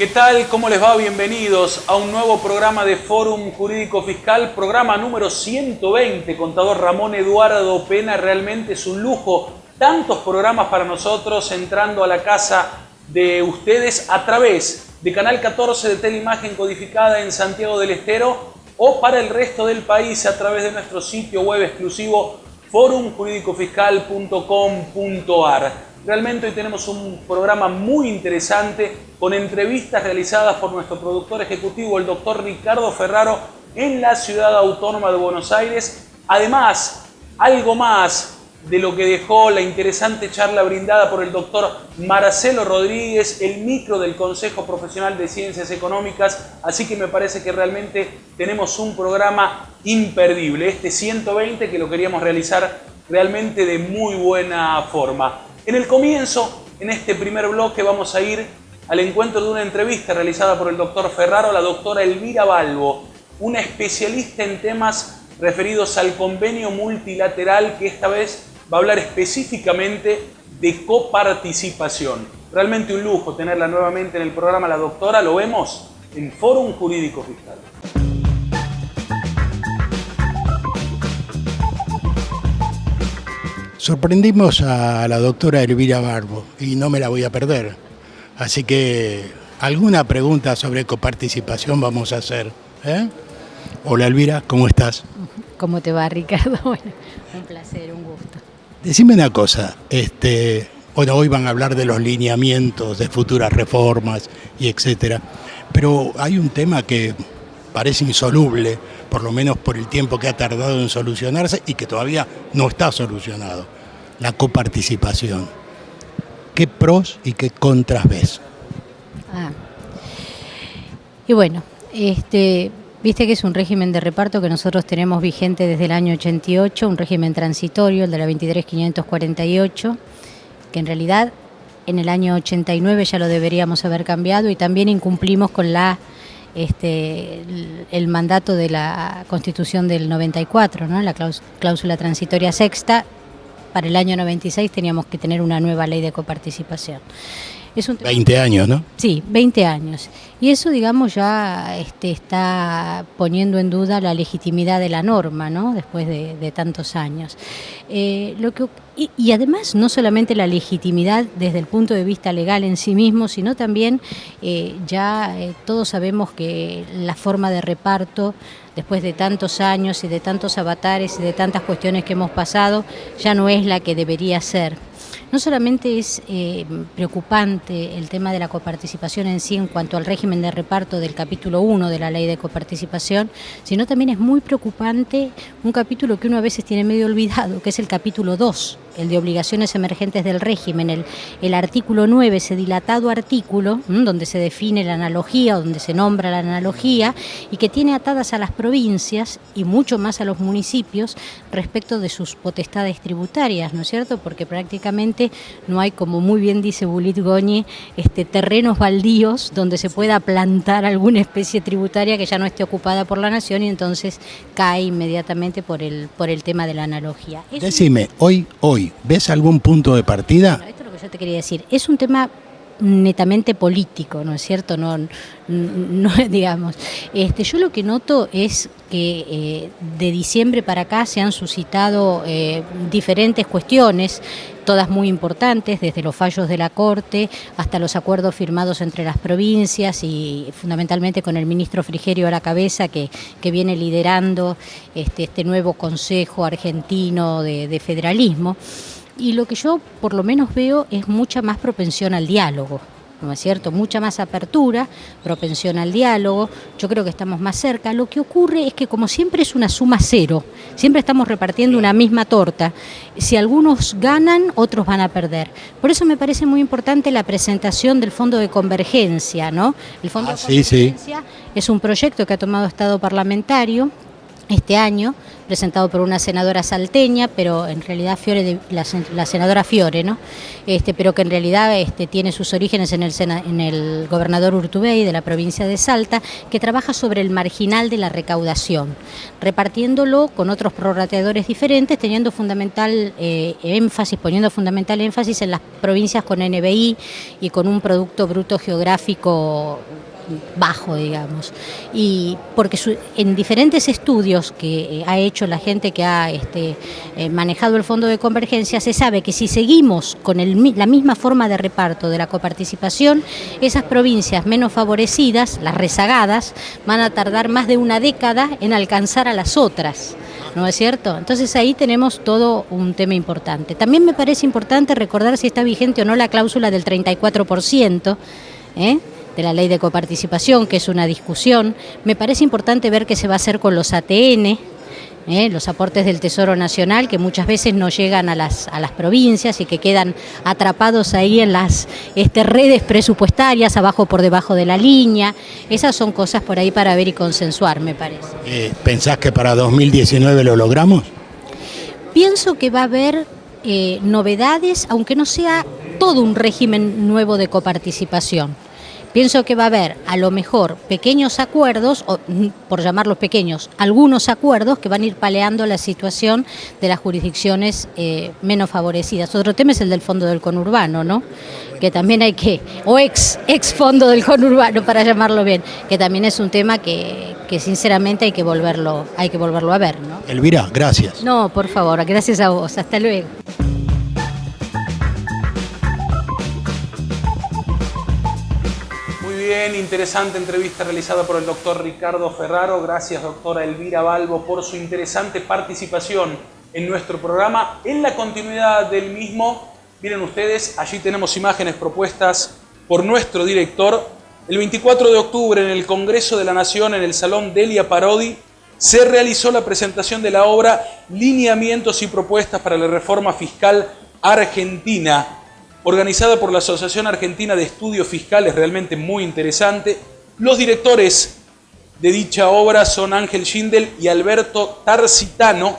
¿Qué tal? ¿Cómo les va? Bienvenidos a un nuevo programa de Fórum Jurídico Fiscal, programa número 120, contador Ramón Eduardo Pena. Realmente es un lujo, tantos programas para nosotros, entrando a la casa de ustedes a través de Canal 14 de Teleimagen codificada en Santiago del Estero o para el resto del país a través de nuestro sitio web exclusivo forumjuridicofiscal.com.ar. Realmente hoy tenemos un programa muy interesante con entrevistas realizadas por nuestro productor ejecutivo, el doctor Ricardo Ferraro, en la Ciudad Autónoma de Buenos Aires. Además, algo más de lo que dejó la interesante charla brindada por el doctor Marcelo Rodríguez, el micro del Consejo Profesional de Ciencias Económicas. Así que me parece que realmente tenemos un programa imperdible, este 120, que lo queríamos realizar realmente de muy buena forma. En el comienzo, en este primer bloque, vamos a ir al encuentro de una entrevista realizada por el doctor Ferraro a la doctora Elvira Balbo, una especialista en temas referidos al convenio multilateral, que esta vez va a hablar específicamente de coparticipación. Realmente un lujo tenerla nuevamente en el programa, la doctora. Lo vemos en Fórum Jurídico Fiscal. Sorprendimos a la doctora Elvira Balbo y no me la voy a perder. Así que alguna pregunta sobre coparticipación vamos a hacer. Hola Elvira, ¿cómo estás? ¿Cómo te va, Ricardo? Bueno, un placer, un gusto. Decime una cosa, bueno, hoy van a hablar de los lineamientos de futuras reformas y etcétera, pero hay un tema que parece insoluble, por lo menos por el tiempo que ha tardado en solucionarse y que todavía no está solucionado: la coparticipación. ¿Qué pros y qué contras ves? Y bueno, viste que es un régimen de reparto que nosotros tenemos vigente desde el año 88, un régimen transitorio, el de la 23.548, que en realidad en el año 89 ya lo deberíamos haber cambiado, y también incumplimos con el mandato de la Constitución del 94, ¿no? La cláusula transitoria sexta. Para el año 96 teníamos que tener una nueva ley de coparticipación. 20 años, ¿no? Sí, 20 años. Y eso, digamos, ya está poniendo en duda la legitimidad de la norma, ¿no? Después de tantos años. Y además, no solamente la legitimidad desde el punto de vista legal en sí mismo, sino también todos sabemos que la forma de reparto, después de tantos años y de tantos avatares y de tantas cuestiones que hemos pasado, ya no es la que debería ser. No solamente es preocupante el tema de la coparticipación en sí en cuanto al régimen de reparto del capítulo 1 de la ley de coparticipación, sino también es muy preocupante un capítulo que uno a veces tiene medio olvidado, que es el capítulo 2, el de obligaciones emergentes del régimen, el artículo 9, ese dilatado artículo, donde se define la analogía o donde se nombra la analogía, y que tiene atadas a las provincias y mucho más a los municipios respecto de sus potestades tributarias, ¿no es cierto? Porque prácticamente no hay, como muy bien dice Bulit Goñi, terrenos baldíos donde se pueda plantar alguna especie tributaria que ya no esté ocupada por la nación, y entonces cae inmediatamente por el tema de la analogía. Decime, hoy, ¿ves algún punto de partida? Bueno, esto es lo que yo te quería decir. Es un tema netamente político, ¿no es cierto? No digamos. Yo lo que noto es que de diciembre para acá se han suscitado diferentes cuestiones, todas muy importantes, desde los fallos de la Corte hasta los acuerdos firmados entre las provincias y fundamentalmente con el ministro Frigerio a la cabeza, que viene liderando este nuevo Consejo Argentino de Federalismo. Y lo que yo por lo menos veo es mucha más propensión al diálogo, ¿no es cierto? Mucha más apertura, propensión al diálogo. Yo creo que estamos más cerca. Lo que ocurre es que, como siempre, es una suma cero. Siempre estamos repartiendo una misma torta. Si algunos ganan, otros van a perder. Por eso me parece muy importante la presentación del Fondo de Convergencia, ¿no? El Fondo de Convergencia es un proyecto que ha tomado estado parlamentario, este año, presentado por una senadora salteña, pero en realidad la senadora Fiore, ¿no? Pero que en realidad tiene sus orígenes en el gobernador Urtubey de la provincia de Salta, que trabaja sobre el marginal de la recaudación, repartiéndolo con otros prorrateadores diferentes, poniendo fundamental énfasis en las provincias con NBI y con un Producto Bruto Geográfico bajo, digamos, y porque en diferentes estudios que ha hecho la gente que ha manejado el Fondo de Convergencia, se sabe que si seguimos con la misma forma de reparto de la coparticipación, esas provincias menos favorecidas, las rezagadas, van a tardar más de una década en alcanzar a las otras, ¿no es cierto? Entonces ahí tenemos todo un tema importante. También me parece importante recordar si está vigente o no la cláusula del 34%, de la ley de coparticipación, que es una discusión. Me parece importante ver qué se va a hacer con los ATN, los aportes del Tesoro Nacional, que muchas veces no llegan a las provincias y que quedan atrapados ahí en las redes presupuestarias, abajo por debajo de la línea. Esas son cosas por ahí para ver y consensuar, me parece. ¿Pensás que para 2019 lo logramos? Pienso que va a haber novedades, aunque no sea todo un régimen nuevo de coparticipación. Pienso que va a haber, a lo mejor, pequeños acuerdos, o por llamarlos pequeños, algunos acuerdos que van a ir paleando la situación de las jurisdicciones menos favorecidas. Otro tema es el del Fondo del Conurbano, ¿no? Que también o ex Fondo del Conurbano, para llamarlo bien, que también es un tema que sinceramente hay que volverlo a ver, ¿no? Elvira, gracias. No, por favor, gracias a vos. Hasta luego. Bien, interesante entrevista realizada por el doctor Ricardo Ferraro. Gracias, doctora Elvira Balbo, por su interesante participación en nuestro programa. En la continuidad del mismo, miren ustedes, allí tenemos imágenes propuestas por nuestro director. El 24 de octubre, en el Congreso de la Nación, en el Salón Delia Parodi, se realizó la presentación de la obra Lineamientos y Propuestas para la Reforma Fiscal Argentina, organizada por la Asociación Argentina de Estudios Fiscales, realmente muy interesante. Los directores de dicha obra son Ángel Schindel y Alberto Tarsitano,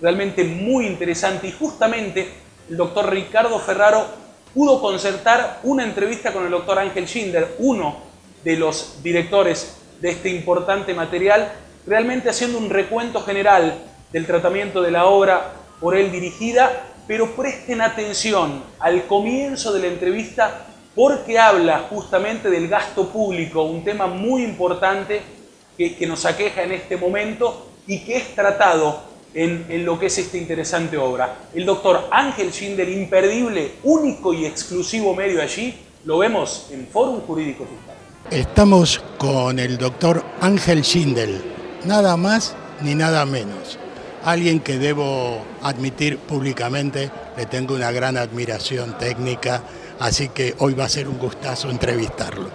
realmente muy interesante. Y justamente el doctor Ricardo Ferraro pudo concertar una entrevista con el doctor Ángel Schindel, uno de los directores de este importante material, realmente haciendo un recuento general del tratamiento de la obra por él dirigida. Pero presten atención al comienzo de la entrevista porque habla justamente del gasto público, un tema muy importante que nos aqueja en este momento y que es tratado en lo que es esta interesante obra. El doctor Ángel Schindel, imperdible, único y exclusivo medio allí, lo vemos en Fórum Jurídico Fiscal. Estamos con el doctor Ángel Schindel, nada más ni nada menos. Alguien que debo admitir públicamente, le tengo una gran admiración técnica, así que hoy va a ser un gustazo entrevistarlo.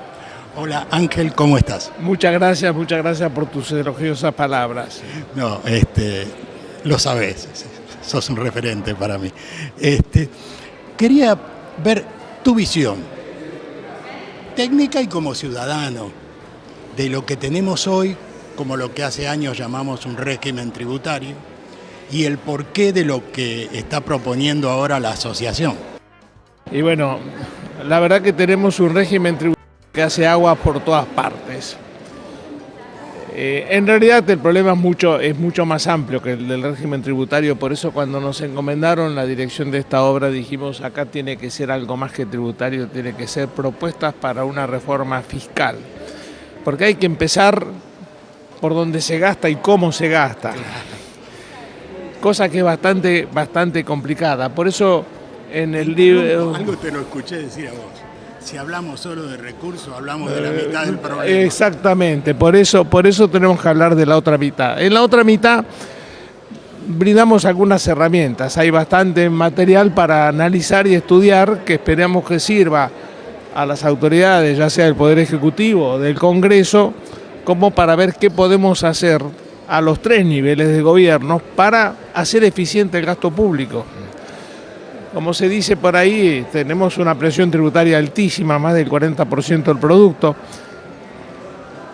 Hola Ángel, ¿cómo estás? Muchas gracias por tus elogiosas palabras. No, lo sabés, sos un referente para mí. Quería ver tu visión técnica y como ciudadano de lo que tenemos hoy, como lo que hace años llamamos un régimen tributario, y el porqué de lo que está proponiendo ahora la asociación. Y bueno, la verdad que tenemos un régimen tributario que hace agua por todas partes. En realidad el problema es mucho más amplio que el del régimen tributario, por eso cuando nos encomendaron la dirección de esta obra dijimos acá tiene que ser algo más que tributario, tiene que ser propuestas para una reforma fiscal. Porque hay que empezar por donde se gasta y cómo se gasta. Cosa que es bastante complicada. Por eso en el libro... Algo te lo escuché decir a vos. Si hablamos solo de recursos, hablamos de la mitad del problema. Exactamente, por eso tenemos que hablar de la otra mitad. En la otra mitad brindamos algunas herramientas. Hay bastante material para analizar y estudiar que esperamos que sirva a las autoridades, ya sea del Poder Ejecutivo o del Congreso, como para ver qué podemos hacer a los tres niveles de gobierno para hacer eficiente el gasto público. Como se dice por ahí, tenemos una presión tributaria altísima, más del 40% del producto,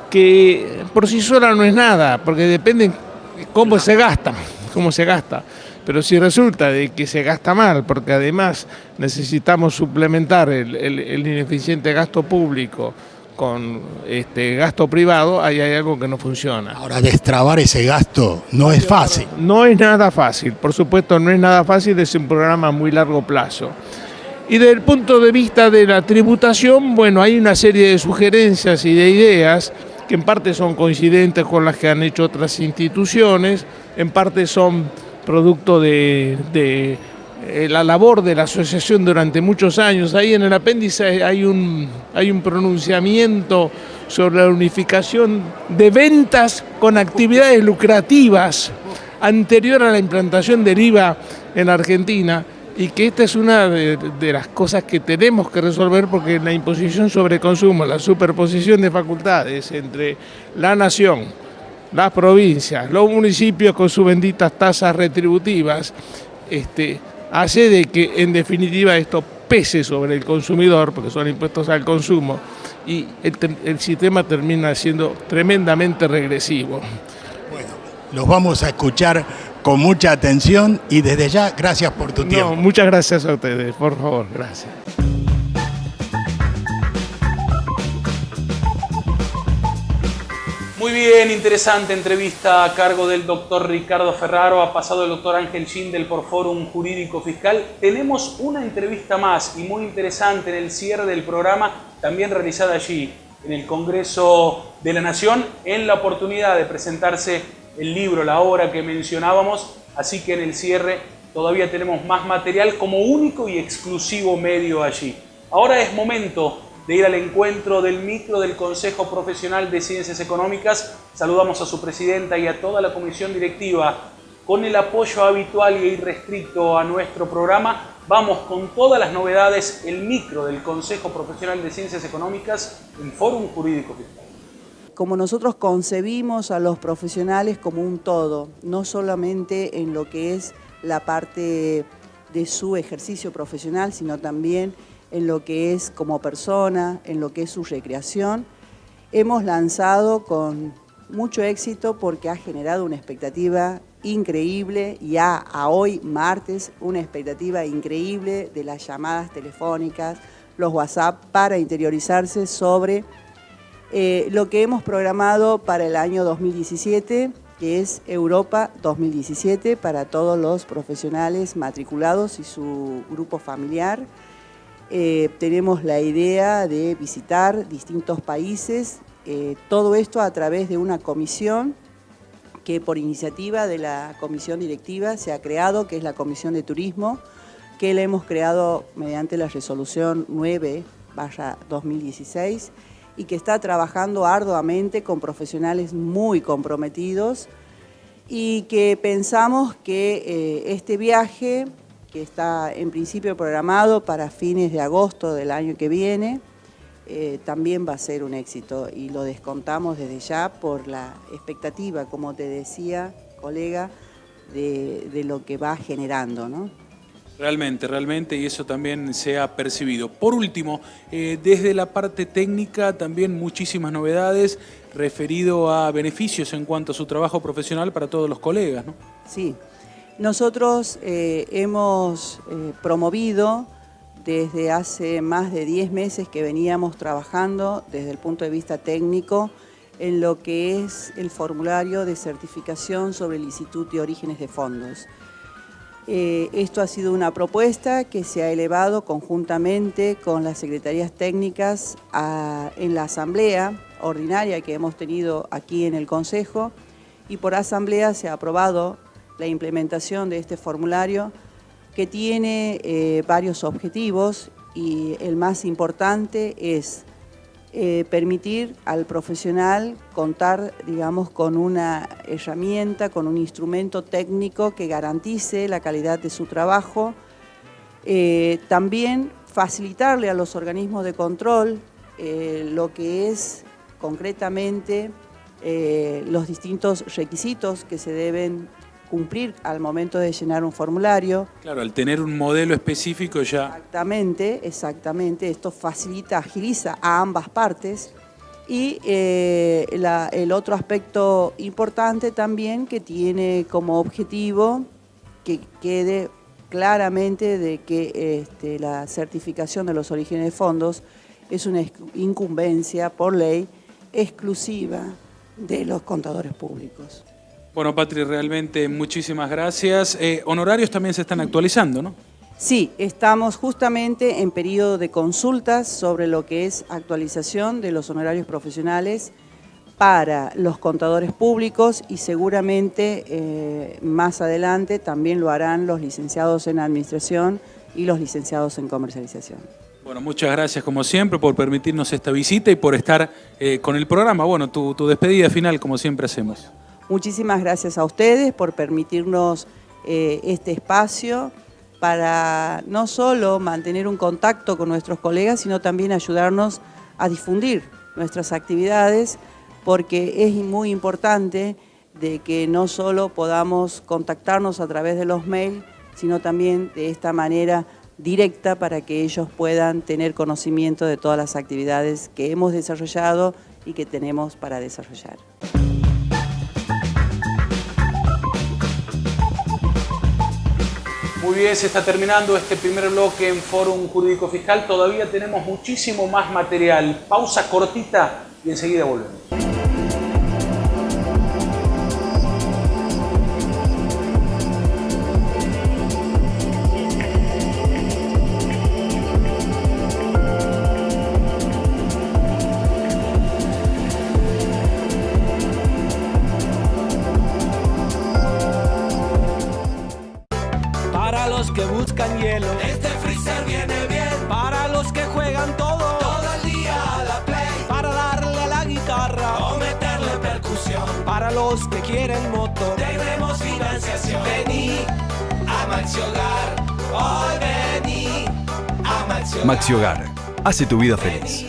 que por sí sola no es nada, porque depende cómo se gasta. Pero si resulta de que se gasta mal, porque además necesitamos suplementar el ineficiente gasto público con gasto privado, ahí hay algo que no funciona. Ahora, destrabar ese gasto no es fácil. No es nada fácil, por supuesto no es nada fácil, es un programa a muy largo plazo. Y desde el punto de vista de la tributación, bueno, hay una serie de sugerencias y de ideas que en parte son coincidentes con las que han hecho otras instituciones, en parte son producto de la labor de la asociación durante muchos años. Ahí en el apéndice hay un pronunciamiento sobre la unificación de ventas con actividades lucrativas anterior a la implantación del IVA en Argentina, y que esta es una de las cosas que tenemos que resolver, porque la imposición sobre consumo, la superposición de facultades entre la nación, las provincias, los municipios con sus benditas tasas retributivas, hace de que en definitiva esto pese sobre el consumidor, porque son impuestos al consumo, y el sistema termina siendo tremendamente regresivo. Bueno, los vamos a escuchar con mucha atención y desde ya, gracias por tu tiempo. No, muchas gracias a ustedes, por favor, gracias. Muy bien, interesante entrevista a cargo del doctor Ricardo Ferraro. Ha pasado el doctor Ángel Schindel por Fórum Jurídico Fiscal. Tenemos una entrevista más y muy interesante en el cierre del programa, también realizada allí en el Congreso de la Nación, en la oportunidad de presentarse el libro, la obra que mencionábamos. Así que en el cierre todavía tenemos más material como único y exclusivo medio allí. Ahora es momento de ir al encuentro del micro del Consejo Profesional de Ciencias Económicas. Saludamos a su presidenta y a toda la comisión directiva. Con el apoyo habitual e irrestricto a nuestro programa, vamos con todas las novedades, el micro del Consejo Profesional de Ciencias Económicas en Fórum Jurídico Fiscal. Como nosotros concebimos a los profesionales como un todo, no solamente en lo que es la parte de su ejercicio profesional, sino también en lo que es como persona, en lo que es su recreación, hemos lanzado con mucho éxito porque ha generado una expectativa increíble, ya a hoy martes, una expectativa increíble de las llamadas telefónicas, los WhatsApp, para interiorizarse sobre lo que hemos programado para el año 2017, que es Europa 2017, para todos los profesionales matriculados y su grupo familiar. Tenemos la idea de visitar distintos países, todo esto a través de una comisión que por iniciativa de la comisión directiva se ha creado, que es la Comisión de Turismo, que la hemos creado mediante la resolución 9/2016 y que está trabajando arduamente con profesionales muy comprometidos, y que pensamos que este viaje, que está en principio programado para fines de agosto del año que viene, también va a ser un éxito, y lo descontamos desde ya por la expectativa, como te decía, colega, de lo que va generando, ¿no? Realmente, y eso también se ha percibido. Por último, desde la parte técnica también muchísimas novedades referido a beneficios en cuanto a su trabajo profesional para todos los colegas, ¿no? Sí. Nosotros hemos promovido desde hace más de 10 meses que veníamos trabajando desde el punto de vista técnico en lo que es el formulario de certificación sobre el Instituto de Orígenes de Fondos. Esto ha sido una propuesta que se ha elevado conjuntamente con las secretarías técnicas en la asamblea ordinaria que hemos tenido aquí en el Consejo, y por asamblea se ha aprobado la implementación de este formulario, que tiene varios objetivos, y el más importante es permitir al profesional contar, digamos, con una herramienta, con un instrumento técnico que garantice la calidad de su trabajo. También facilitarle a los organismos de control lo que es concretamente los distintos requisitos que se deben cumplir al momento de llenar un formulario. Claro, al tener un modelo específico ya... Exactamente. Esto facilita, agiliza a ambas partes, Y el otro aspecto importante también que tiene como objetivo que quede claramente de que la certificación de los orígenes de fondos es una incumbencia por ley exclusiva de los contadores públicos. Bueno, Patri, realmente muchísimas gracias. Honorarios también se están actualizando, ¿no? Sí, estamos justamente en periodo de consultas sobre lo que es actualización de los honorarios profesionales para los contadores públicos y seguramente más adelante también lo harán los licenciados en administración y los licenciados en comercialización. Bueno, muchas gracias como siempre por permitirnos esta visita y por estar con el programa. Bueno, tu despedida final como siempre hacemos. Muchísimas gracias a ustedes por permitirnos este espacio para no solo mantener un contacto con nuestros colegas, sino también ayudarnos a difundir nuestras actividades, porque es muy importante de que no solo podamos contactarnos a través de los mails, sino también de esta manera directa para que ellos puedan tener conocimiento de todas las actividades que hemos desarrollado y que tenemos para desarrollar. Muy bien, se está terminando este primer bloque en Fórum Jurídico Fiscal. Todavía tenemos muchísimo más material. Pausa cortita y enseguida volvemos. Para los que buscan hielo, este freezer viene bien. para los que juegan todo el día a la play. para darle a la guitarra, O meterle percusión. para los que quieren moto. Tenemos financiación. Vení a Maxi Hogar. Hoy vení a Maxi Hogar. Maxi Hogar, hace tu vida feliz.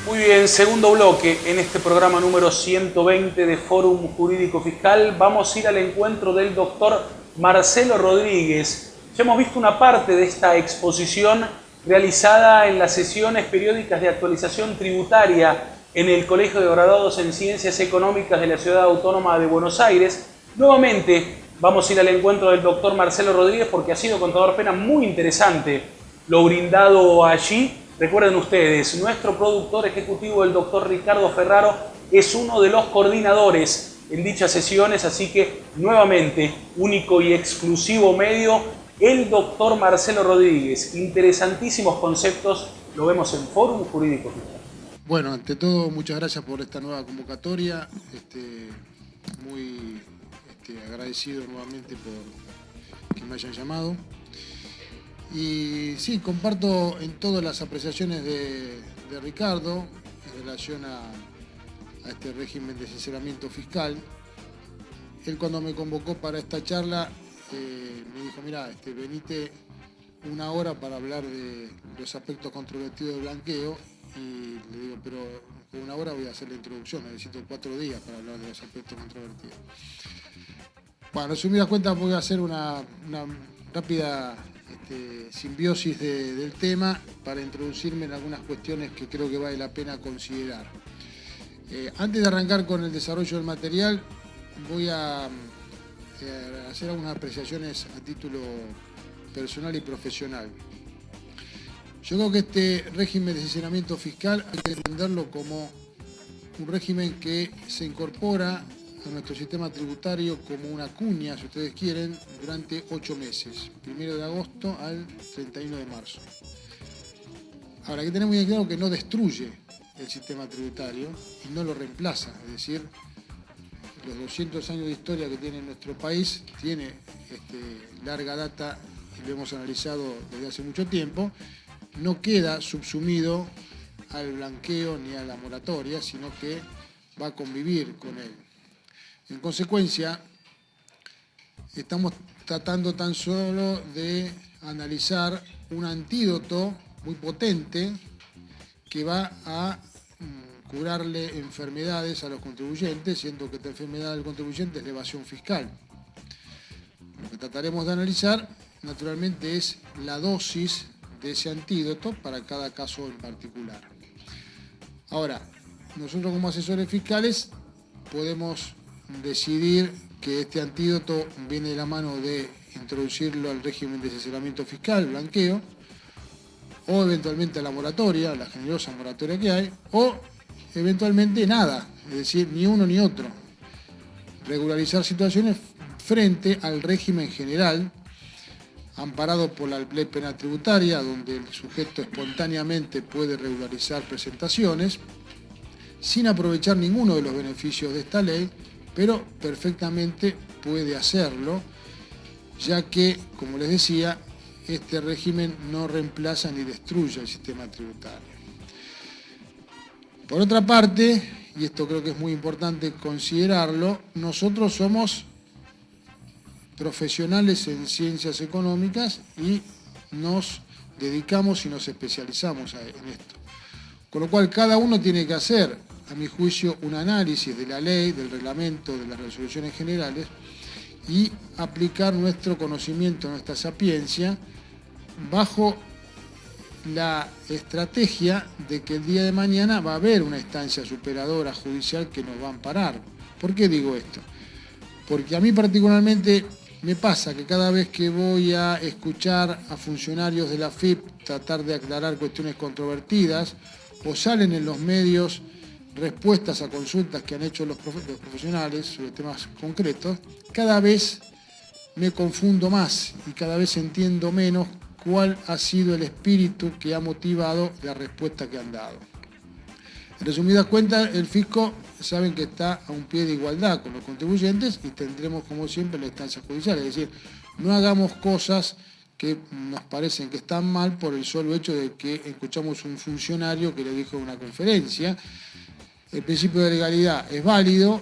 Muy bien, segundo bloque en este programa número 120 de Fórum Jurídico Fiscal. Vamos a ir al encuentro del doctor Marcelo Rodríguez. Ya hemos visto una parte de esta exposición realizada en las sesiones periódicas de actualización tributaria en el Colegio de Graduados en Ciencias Económicas de la Ciudad Autónoma de Buenos Aires. Nuevamente vamos a ir al encuentro del doctor Marcelo Rodríguez porque ha sido, contador Pena, muy interesante lo brindado allí. Recuerden ustedes, nuestro productor ejecutivo, el doctor Ricardo Ferraro, es uno de los coordinadores en dichas sesiones, así que nuevamente, único y exclusivo medio, el doctor Marcelo Rodríguez. Interesantísimos conceptos, lo vemos en Fórum Jurídico Fiscal. Bueno, ante todo, muchas gracias por esta nueva convocatoria. Muy agradecido nuevamente por que me hayan llamado. Y sí, comparto en todas las apreciaciones de Ricardo en relación a este régimen de sinceramiento fiscal. Él, cuando me convocó para esta charla, me dijo: mirá, venite una hora para hablar de los aspectos controvertidos del blanqueo. Y le digo: pero con una hora voy a hacer la introducción, necesito 4 días para hablar de los aspectos controvertidos. Bueno, resumidas cuentas, voy a hacer una rápida simbiosis del tema para introducirme en algunas cuestiones que creo que vale la pena considerar. Antes de arrancar con el desarrollo del material, voy a hacer algunas apreciaciones a título personal y profesional. Yo creo que este régimen de sinceramiento fiscal hay que entenderlo como un régimen que se incorpora a nuestro sistema tributario como una cuña, si ustedes quieren, durante 8 meses, 1 de agosto al 31 de marzo. Ahora, hay que tener muy bien claro que no destruye el sistema tributario y no lo reemplaza, es decir, los 200 años de historia que tiene nuestro país tiene larga data y lo hemos analizado desde hace mucho tiempo, no queda subsumido al blanqueo ni a la moratoria, sino que va a convivir con él. En consecuencia, estamos tratando tan solo de analizar un antídoto muy potente que va a curarle enfermedades a los contribuyentes, siendo que esta enfermedad del contribuyente es la evasión fiscal. Lo que trataremos de analizar naturalmente es la dosis de ese antídoto para cada caso en particular. Ahora, nosotros como asesores fiscales podemos decidir que este antídoto viene de la mano de introducirlo al régimen de asesoramiento fiscal, blanqueo, o eventualmente a la moratoria, la generosa moratoria que hay, o eventualmente nada, es decir, ni uno ni otro. Regularizar situaciones frente al régimen general, amparado por la ley penal tributaria, donde el sujeto espontáneamente puede regularizar presentaciones, sin aprovechar ninguno de los beneficios de esta ley, pero perfectamente puede hacerlo, ya que, como les decía, este régimen no reemplaza ni destruye el sistema tributario. Por otra parte, y esto creo que es muy importante considerarlo, nosotros somos profesionales en ciencias económicas y nos dedicamos y nos especializamos en esto. Con lo cual cada uno tiene que hacer, a mi juicio, un análisis de la ley, del reglamento, de las resoluciones generales y aplicar nuestro conocimiento, nuestra sapiencia, bajo la estrategia de que el día de mañana va a haber una instancia superadora judicial que nos va a amparar. ¿Por qué digo esto? Porque a mí particularmente me pasa que cada vez que voy a escuchar a funcionarios de la AFIP tratar de aclarar cuestiones controvertidas o salen en los medios respuestas a consultas que han hecho los profesionales sobre temas concretos, cada vez me confundo más y cada vez entiendo menos cuál ha sido el espíritu que ha motivado la respuesta que han dado. En resumidas cuentas, el fisco saben que está a un pie de igualdad con los contribuyentes y tendremos, como siempre, la instancia judicial. Es decir, no hagamos cosas que nos parecen que están mal por el solo hecho de que escuchamos un funcionario que le dijo en una conferencia. El principio de legalidad es válido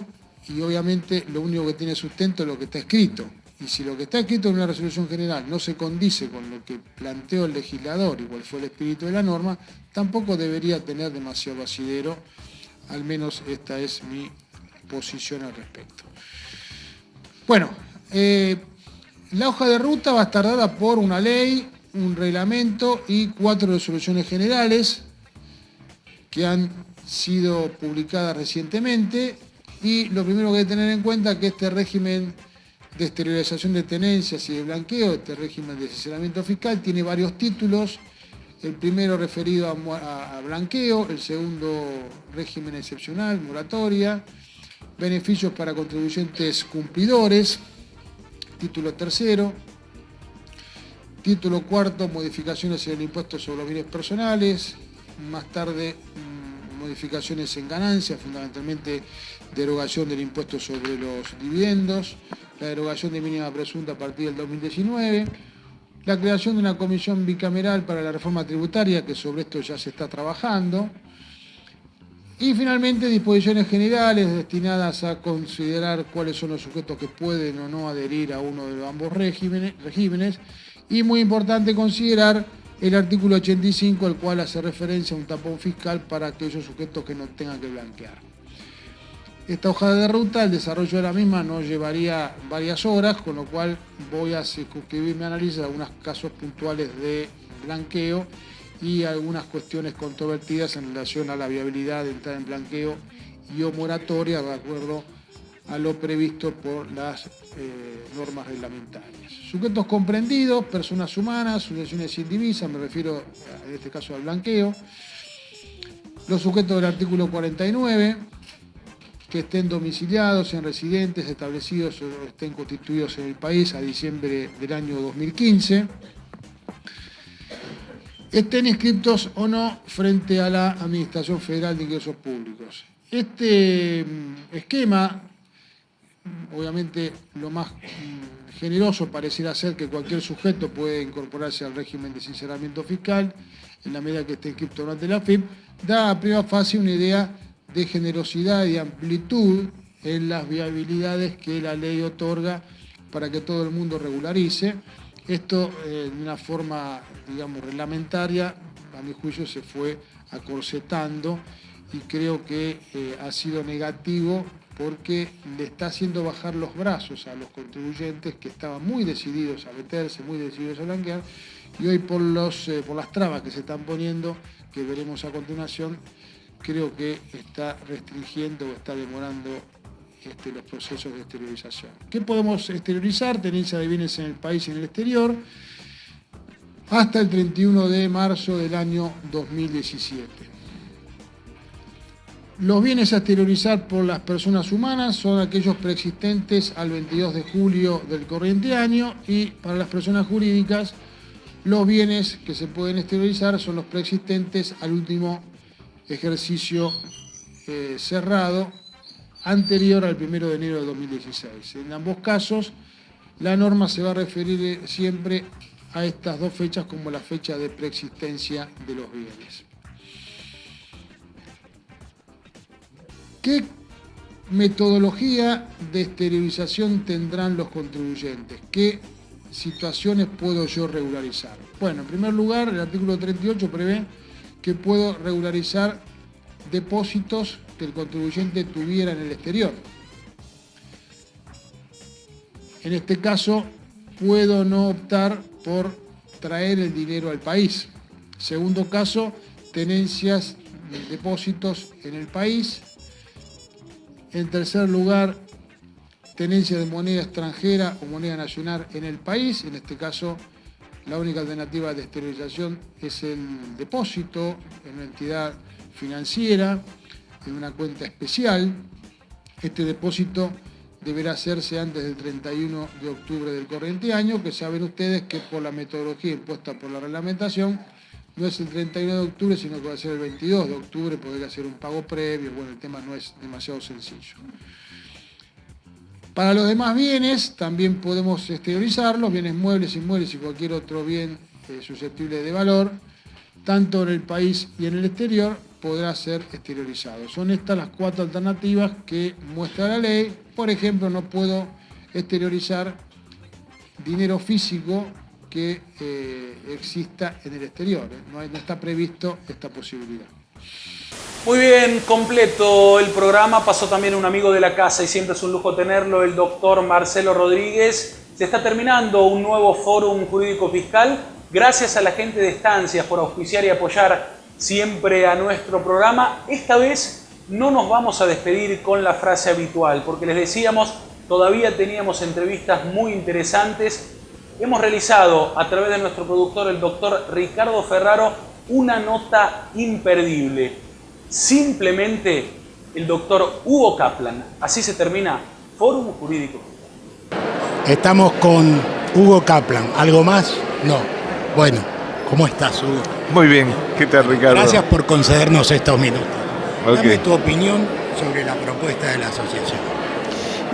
y obviamente lo único que tiene sustento es lo que está escrito. Y si lo que está escrito en una resolución general no se condice con lo que planteó el legislador y cuál fue el espíritu de la norma, tampoco debería tener demasiado asidero, al menos esta es mi posición al respecto. Bueno, la hoja de ruta va a estar dada por una ley, un reglamento y 4 resoluciones generales que han sido publicadas recientemente. Y lo primero que hay que tener en cuenta es que este régimen de exteriorización de tenencias y de blanqueo, este régimen de asesoramiento fiscal, tiene varios títulos. El primero referido a blanqueo, el segundo régimen excepcional, moratoria, beneficios para contribuyentes cumplidores, título tercero, título cuarto, modificaciones en el impuesto sobre los bienes personales, más tarde modificaciones en ganancias, fundamentalmente derogación del impuesto sobre los dividendos, la derogación de mínima presunta a partir del 2019, la creación de una comisión bicameral para la reforma tributaria, que sobre esto ya se está trabajando, y finalmente disposiciones generales destinadas a considerar cuáles son los sujetos que pueden o no adherir a uno de ambos regímenes, y muy importante considerar el artículo 85, el cual hace referencia a un tapón fiscal para aquellos sujetos que no tengan que blanquear. Esta hoja de ruta, el desarrollo de la misma nos llevaría varias horas, con lo cual voy a circunscribir mi análisis a algunos casos puntuales de blanqueo y algunas cuestiones controvertidas en relación a la viabilidad de entrar en blanqueo y o moratoria de acuerdo a lo previsto por las normas reglamentarias. Sujetos comprendidos, personas humanas, sucesiones sin divisa, me refiero en este caso al blanqueo. Los sujetos del artículo 49, que estén domiciliados, sean residentes, establecidos o estén constituidos en el país a diciembre del año 2015, estén inscritos o no frente a la Administración Federal de Ingresos Públicos. Este esquema, obviamente lo más generoso pareciera ser que cualquier sujeto puede incorporarse al régimen de sinceramiento fiscal en la medida que esté inscrito ante la AFIP, da a primera fase una idea de generosidad y amplitud en las viabilidades que la ley otorga para que todo el mundo regularice. Esto de una forma, digamos, reglamentaria, a mi juicio se fue acorsetando y creo que ha sido negativo porque le está haciendo bajar los brazos a los contribuyentes que estaban muy decididos a meterse, muy decididos a blanquear, y hoy por las trabas que se están poniendo, que veremos a continuación, creo que está restringiendo o está demorando los procesos de exteriorización. ¿Qué podemos exteriorizar? Tenencia de bienes en el país y en el exterior, hasta el 31 de marzo del año 2017. Los bienes a exteriorizar por las personas humanas son aquellos preexistentes al 22 de julio del corriente año, y para las personas jurídicas los bienes que se pueden exteriorizar son los preexistentes al último ejercicio cerrado anterior al 1 de enero de 2016. En ambos casos, la norma se va a referir siempre a estas dos fechas como la fecha de preexistencia de los bienes. ¿Qué metodología de exteriorización tendrán los contribuyentes? ¿Qué situaciones puedo yo regularizar? Bueno, en primer lugar, el artículo 38 prevé que puedo regularizar depósitos que el contribuyente tuviera en el exterior. En este caso, puedo no optar por traer el dinero al país. Segundo caso, tenencias de depósitos en el país. En tercer lugar, tenencia de moneda extranjera o moneda nacional en el país. En este caso, la única alternativa de exteriorización es el depósito en una entidad financiera, en una cuenta especial. Este depósito deberá hacerse antes del 31 de octubre del corriente año, que saben ustedes que por la metodología impuesta por la reglamentación no es el 31 de octubre, sino que va a ser el 22 de octubre, poder hacer un pago previo. Bueno, el tema no es demasiado sencillo. Para los demás bienes también podemos exteriorizarlos, bienes muebles, inmuebles y cualquier otro bien susceptible de valor, tanto en el país y en el exterior, podrá ser exteriorizado. Son estas las 4 alternativas que muestra la ley. Por ejemplo, no puedo exteriorizar dinero físico que exista en el exterior. No está previsto esta posibilidad. Muy bien, completo el programa. Pasó también un amigo de la casa y siempre es un lujo tenerlo, el doctor Marcelo Rodríguez. Se está terminando un nuevo fórum jurídico fiscal. Gracias a la gente de Estancias por auspiciar y apoyar siempre a nuestro programa. Esta vez no nos vamos a despedir con la frase habitual, porque les decíamos, todavía teníamos entrevistas muy interesantes. Hemos realizado a través de nuestro productor, el doctor Ricardo Ferraro, una nota imperdible. Simplemente el doctor Hugo Kaplan. Así se termina Fórum Jurídico. Estamos con Hugo Kaplan. ¿Algo más? No. Bueno, ¿cómo estás, Hugo? Muy bien. ¿Qué tal, Ricardo? Gracias por concedernos estos minutos. Okay. Dame tu opinión sobre la propuesta de la asociación.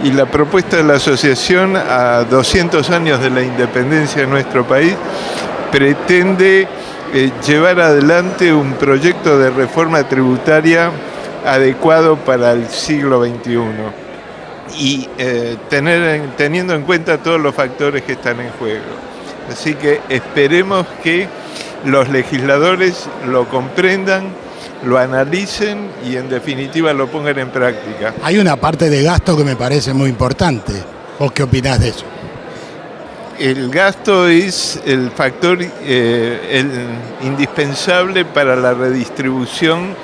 Y la propuesta de la asociación, a 200 años de la independencia de nuestro país, pretende llevar adelante un proyecto de reforma tributaria adecuado para el siglo XXI y teniendo en cuenta todos los factores que están en juego. Así que esperemos que los legisladores lo comprendan, lo analicen y en definitiva lo pongan en práctica. Hay una parte de gasto que me parece muy importante. ¿Vos qué opinás de eso? El gasto es el factor indispensable para la redistribución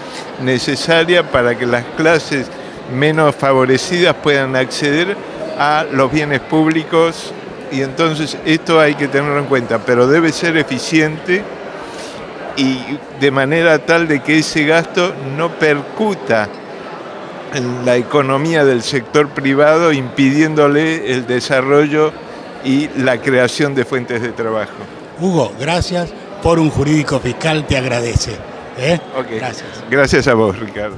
necesaria para que las clases menos favorecidas puedan acceder a los bienes públicos, y entonces esto hay que tenerlo en cuenta, pero debe ser eficiente y de manera tal de que ese gasto no percuta en la economía del sector privado, impidiéndole el desarrollo y la creación de fuentes de trabajo. Hugo, gracias. Fórum Jurídico Fiscal te agradece. Okay. Gracias. Gracias a vos, Ricardo.